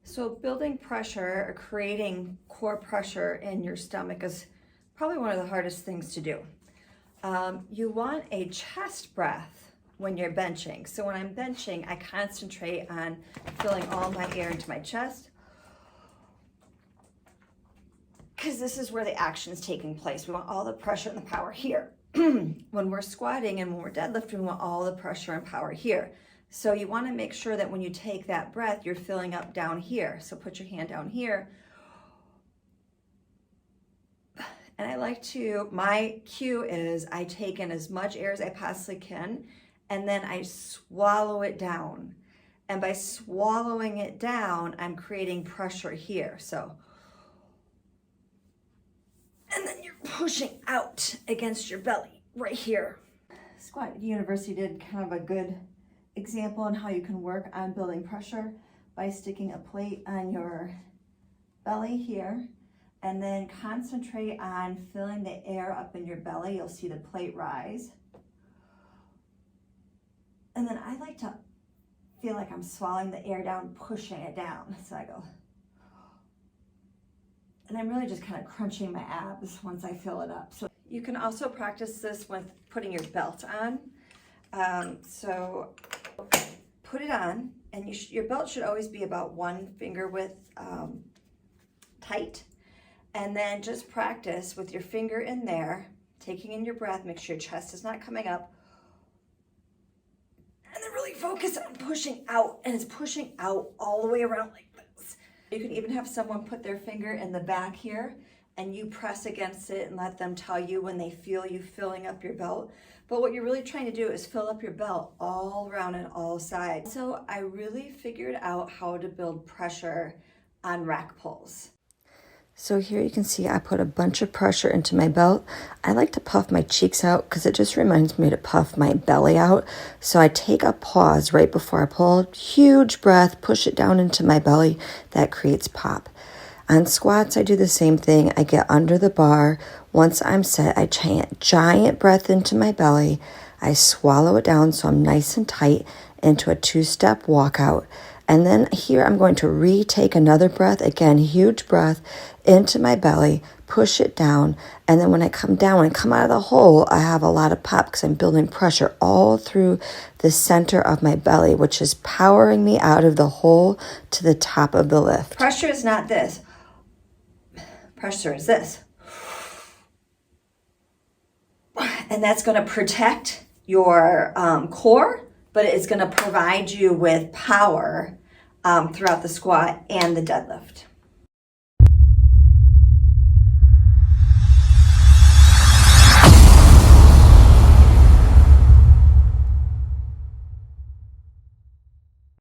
So building pressure or creating core pressure in your stomach is probably one of the hardest things to do. You want a chest breath when you're benching. So when I'm benching, I concentrate on filling all my air into my chest, because this is where the action is taking place. We want all the pressure and the power here. When we're squatting and when we're deadlifting, we want all the pressure and power here. So you want to make sure that when you take that breath, you're filling up down here. So put your hand down here. And I like to, my cue is I take in as much air as I possibly can, and then I swallow it down. And by swallowing it down, I'm creating pressure here. So, and then you're pushing out against your belly right here. Squat University did kind of a good example on how you can work on building pressure by sticking a plate on your belly here, and then concentrate on filling the air up in your belly. You'll see the plate rise. And then I like to feel like I'm swallowing the air down, pushing it down. So I go, and I'm really just kind of crunching my abs once I fill it up. So you can also practice this with putting your belt on. So put it on, and your belt should always be about 1 finger width tight. And then just practice with your finger in there, taking in your breath, make sure your chest is not coming up. And then really focus on pushing out, and it's pushing out all the way around like this. You can even have someone put their finger in the back here, and you press against it and let them tell you when they feel you filling up your belt. But what you're really trying to do is fill up your belt all around and all sides. So I really figured out how to build pressure on rack pulls. So here you can see I put a bunch of pressure into my belt. I like to puff my cheeks out because it just reminds me to puff my belly out. So I take a pause right before I pull, huge breath, push it down into my belly. That creates pop. On squats, I do the same thing. I get under the bar. Once I'm set, I chant giant breath into my belly. I swallow it down so I'm nice and tight into a 2-step walkout. And then here I'm going to retake another breath. Again, huge breath into my belly, push it down. And then when I come down, when I come out of the hole, I have a lot of pop because I'm building pressure all through the center of my belly, which is powering me out of the hole to the top of the lift. Pressure is not this. Pressure is this. And that's going to protect your core, but it's going to provide you with power throughout the squat and the deadlift.